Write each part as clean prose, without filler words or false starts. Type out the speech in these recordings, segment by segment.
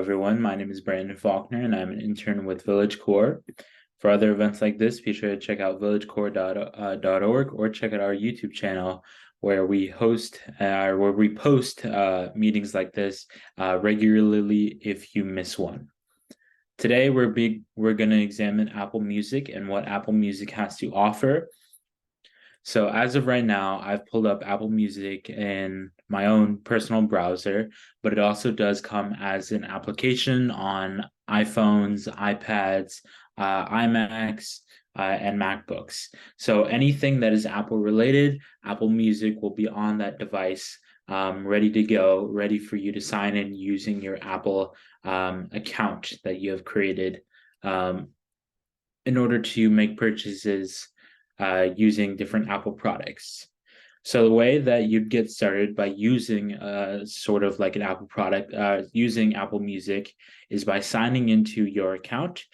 everyone. My name is Brandon Faulkner, and I'm an intern with Village Core. For other events like this, be sure to check out villagecore.org or check out our YouTube channel where we post meetings like this regularly if you miss one. Today, we're going to examine Apple Music and what Apple Music has to offer. So as of right now, I've pulled up Apple Music in my own personal browser, but it also does come as an application on iPhones, iPads, iMacs, and MacBooks. So anything that is Apple related, Apple Music will be on that device, ready to go, ready for you to sign in using your Apple account that you have created in order to make purchases using different Apple products. So the way that you'd get started by using sort of like an Apple product, using Apple Music, is by signing into your account,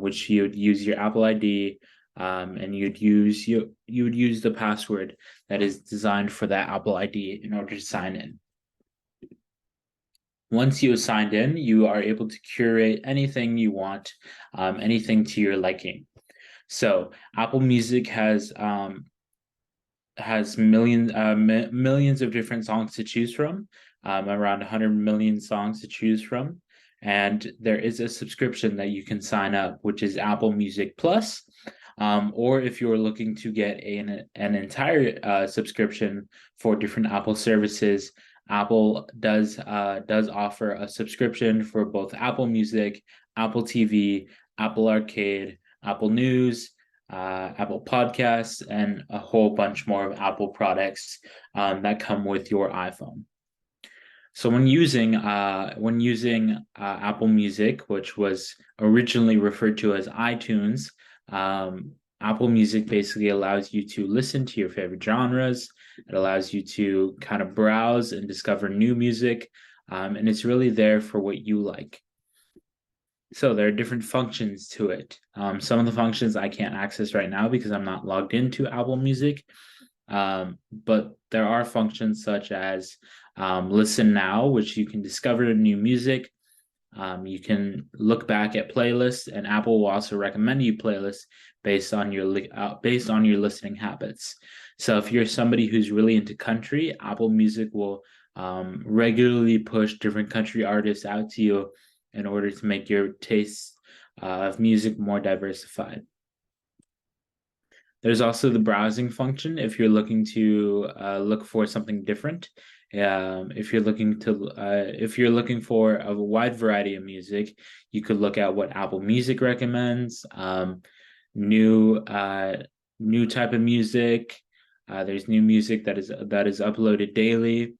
which you'd use your Apple ID, and you would use the password that is designed for that Apple ID in order to sign in. Once you have signed in, you are able to curate anything you want, anything to your liking. So Apple Music has millions of different songs to choose from, around 100 million songs to choose from, and there is a subscription that you can sign up, which is Apple Music Plus, or if you're looking to get an entire subscription for different Apple services, Apple does offer a subscription for both Apple Music, Apple TV, Apple Arcade, Apple News, Apple Podcasts, and a whole bunch more of Apple products that come with your iPhone. So when using Apple Music, which was originally referred to as iTunes, Apple Music basically allows you to listen to your favorite genres. It allows you to kind of browse and discover new music, and it's really there for what you like. So there are different functions to it. Some of the functions I can't access right now because I'm not logged into Apple Music. But there are functions such as Listen Now, which you can discover new music. You can look back at playlists, and Apple will also recommend you playlists based on your listening habits. So if you're somebody who's really into country, Apple Music will regularly push different country artists out to you in order to make your tastes of music more diversified. There's also the browsing function if you're looking to look for something different. If you're looking for a wide variety of music, you could look at what Apple Music recommends, new type of music. There's new music that is uploaded daily,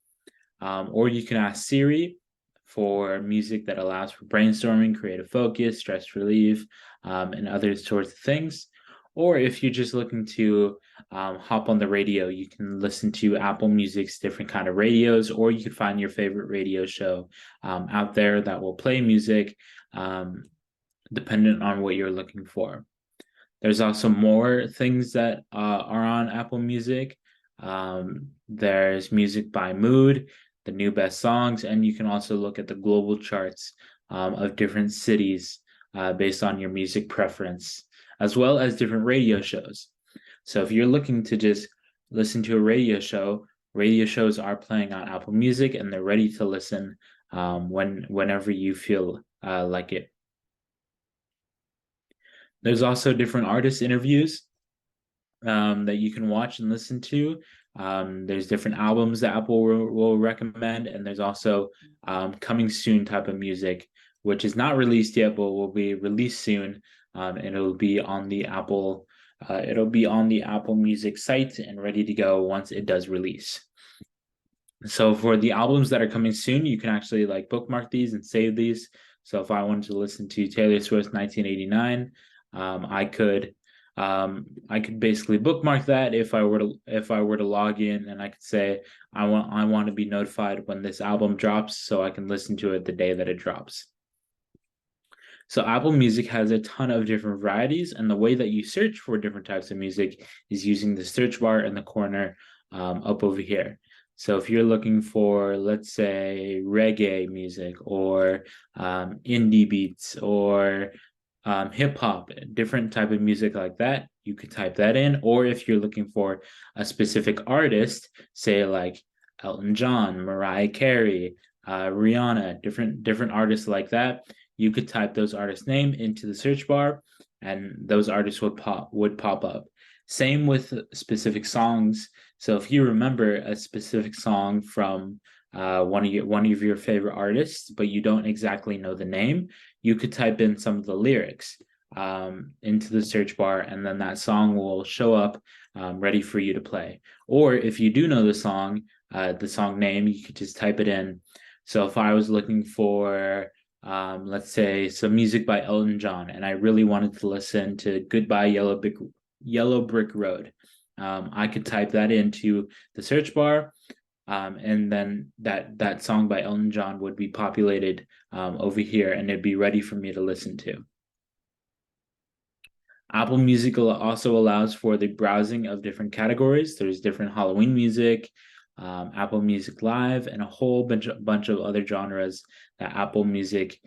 or you can ask Siri for music that allows for brainstorming, creative focus, stress relief, and other sorts of things. Or if you're just looking to hop on the radio, you can listen to Apple Music's different kind of radios, or you could find your favorite radio show out there that will play music dependent on what you're looking for. There's also more things that are on Apple Music. There's music by mood, the new best songs, and you can also look at the global charts of different cities based on your music preference, as well as different radio shows. So if you're looking to just listen to a radio shows are playing on Apple Music, and they're ready to listen whenever you feel like it. There's also different artist interviews that you can watch and listen to. There's different albums that Apple will recommend, and there's also coming soon type of music, which is not released yet, but will be released soon, and it'll be on the Apple Music site and ready to go once it does release. So for the albums that are coming soon, you can actually like bookmark these and save these. So if I wanted to listen to Taylor Swift 1989, I could basically bookmark that if I were to log in, and I could say I want to be notified when this album drops so I can listen to it the day that it drops. So Apple Music has a ton of different varieties, and the way that you search for different types of music is using the search bar in the corner up over here. So if you're looking for, let's say, reggae music or indie beats or hip hop, different type of music like that, you could type that in. Or if you're looking for a specific artist, say like Elton John, Mariah Carey, Rihanna, different artists like that, you could type those artists' name into the search bar, and those artists would pop up. Same with specific songs. So if you remember a specific song from one of your favorite artists, but you don't exactly know the name, you could type in some of the lyrics into the search bar, and then that song will show up ready for you to play. Or if you do know the song name, you could just type it in. So if I was looking for, let's say, some music by Elton John, and I really wanted to listen to Goodbye Yellow Brick Road, I could type that into the search bar, and then that song by Elton John would be populated over here, and it'd be ready for me to listen to. Apple Music also allows for the browsing of different categories. There's different Halloween music, Apple Music Live, and a whole bunch of other genres that Apple Music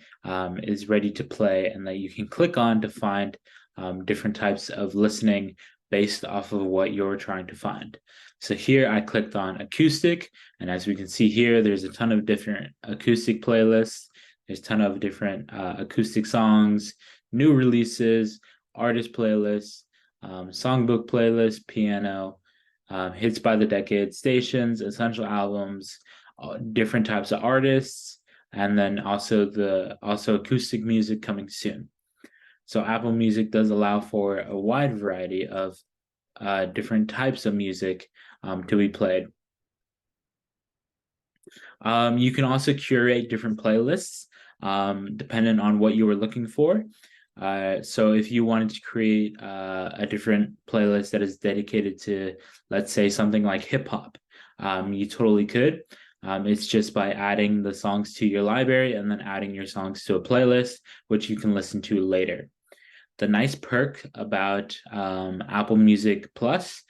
is ready to play, and that you can click on to find different types of listening based off of what you're trying to find. So here I clicked on acoustic, and as we can see here, there's a ton of different acoustic playlists. There's a ton of different acoustic songs, new releases, artist playlists, songbook playlists, piano, hits by the decade, stations, essential albums, different types of artists, and then also acoustic music coming soon. So Apple Music does allow for a wide variety of different types of music to be played. You can also curate different playlists depending on what you were looking for. So if you wanted to create a different playlist that is dedicated to, let's say, something like hip hop, you totally could. It's just by adding the songs to your library and then adding your songs to a playlist, which you can listen to later. The nice perk about Apple Music Plus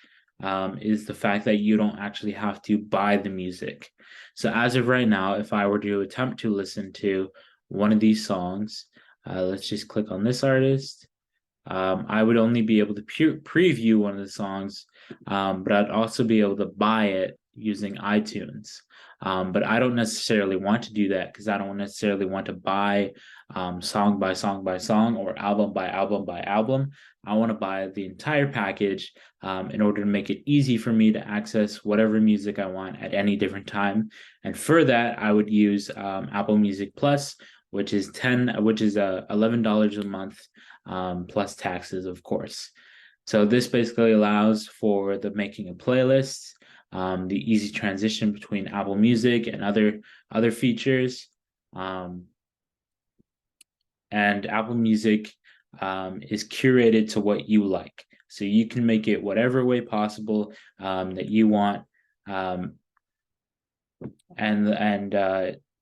is the fact that you don't actually have to buy the music. So as of right now, if I were to attempt to listen to one of these songs, let's just click on this artist. I would only be able to preview one of the songs, but I'd also be able to buy it using iTunes. But I don't necessarily want to do that because I don't necessarily want to buy song by song by song or album by album by album. I want to buy the entire package in order to make it easy for me to access whatever music I want at any different time. And for that, I would use Apple Music Plus, which is $11 a month plus taxes, of course. So this basically allows for the making of playlists, the easy transition between Apple Music and other features. And Apple Music is curated to what you like. So you can make it whatever way possible that you want. And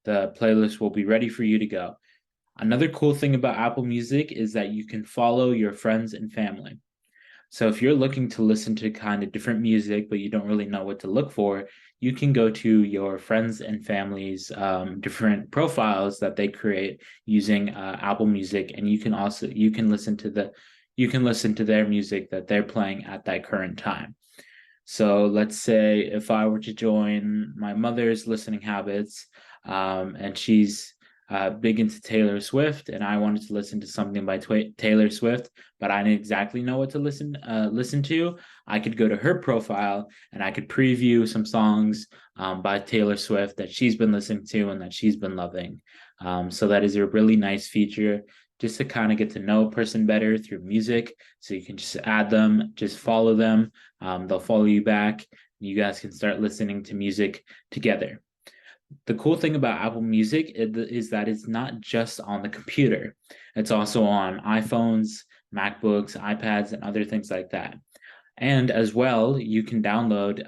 the playlist will be ready for you to go. Another cool thing about Apple Music is that you can follow your friends and family. So if you're looking to listen to kind of different music, but you don't really know what to look for, you can go to your friends and family's different profiles that they create using Apple Music, and you can listen to their music that they're playing at that current time. So let's say if I were to join my mother's listening habits, and she's big into Taylor Swift, and I wanted to listen to something by Taylor Swift, but I didn't exactly know what to listen to, I could go to her profile and I could preview some songs by Taylor Swift that she's been listening to and that she's been loving. So that is a really nice feature just to kind of get to know a person better through music. So you can just add them, just follow them. They'll follow you back. You guys can start listening to music together. The cool thing about Apple Music is that it's not just on the computer. It's also on iPhones, MacBooks, iPads, and other things like that. And as well, you can download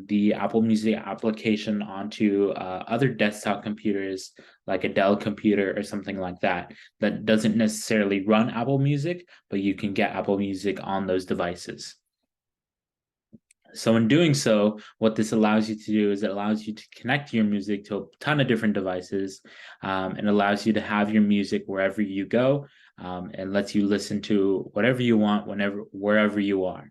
the Apple Music application onto other desktop computers, like a Dell computer or something like that, that doesn't necessarily run Apple Music, but you can get Apple Music on those devices. So in doing so, what this allows you to do is it allows you to connect your music to a ton of different devices, and allows you to have your music wherever you go, and lets you listen to whatever you want, wherever you are.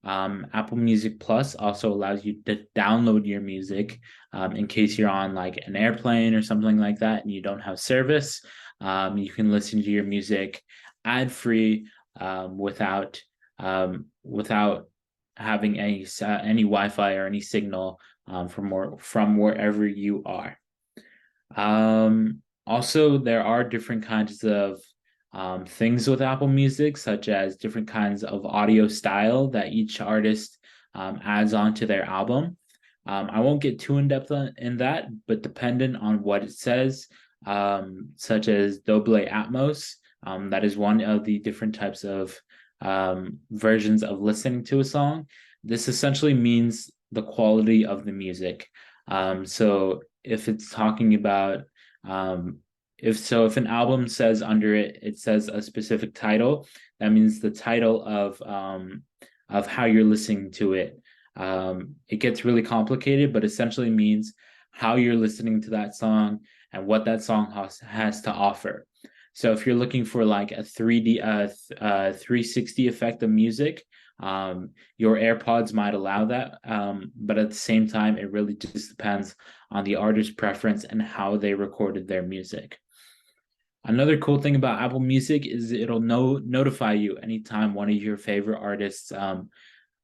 Apple Music Plus also allows you to download your music, in case you're on like an airplane or something like that and you don't have service. You can listen to your music ad free, without having any Wi-Fi or any signal, from wherever you are. Also, there are different kinds of things with Apple Music, such as different kinds of audio style that each artist adds onto their album. I won't get too in depth in that, but dependent on what it says, such as Dolby Atmos, that is one of the different types of versions of listening to a song. This essentially means the quality of the music. So if it's talking about if an album says under it, it says a specific title, that means the title of how you're listening to it. It gets really complicated, but essentially means how you're listening to that song and what that song has to offer. So if you're looking for like a 360 effect of music, your AirPods might allow that, but at the same time, it really just depends on the artist's preference and how they recorded their music. Another cool thing about Apple Music is it'll notify you anytime one of your favorite artists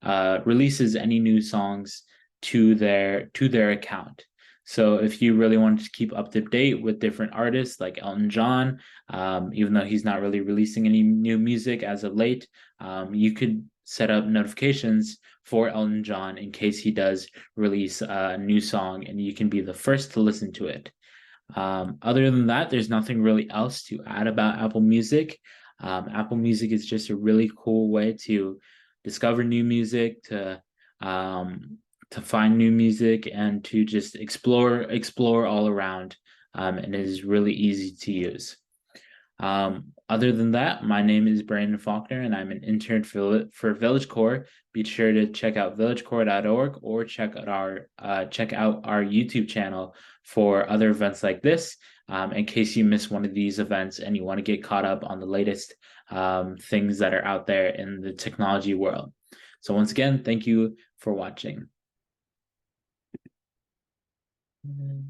releases any new songs to their account. So if you really wanted to keep up to date with different artists like Elton John, even though he's not really releasing any new music as of late, you could set up notifications for Elton John in case he does release a new song, and you can be the first to listen to it. Other than that, there's nothing really else to add about Apple Music. Apple Music is just a really cool way to discover new music, to find new music, and to just explore all around. And it is really easy to use. Other than that, my name is Brandon Faulkner, and I'm an intern for Village Core. Be sure to check out villagecore.org or check out our YouTube channel for other events like this. In case you miss one of these events and you want to get caught up on the latest things that are out there in the technology world. So once again, thank you for watching. Mm-hmm.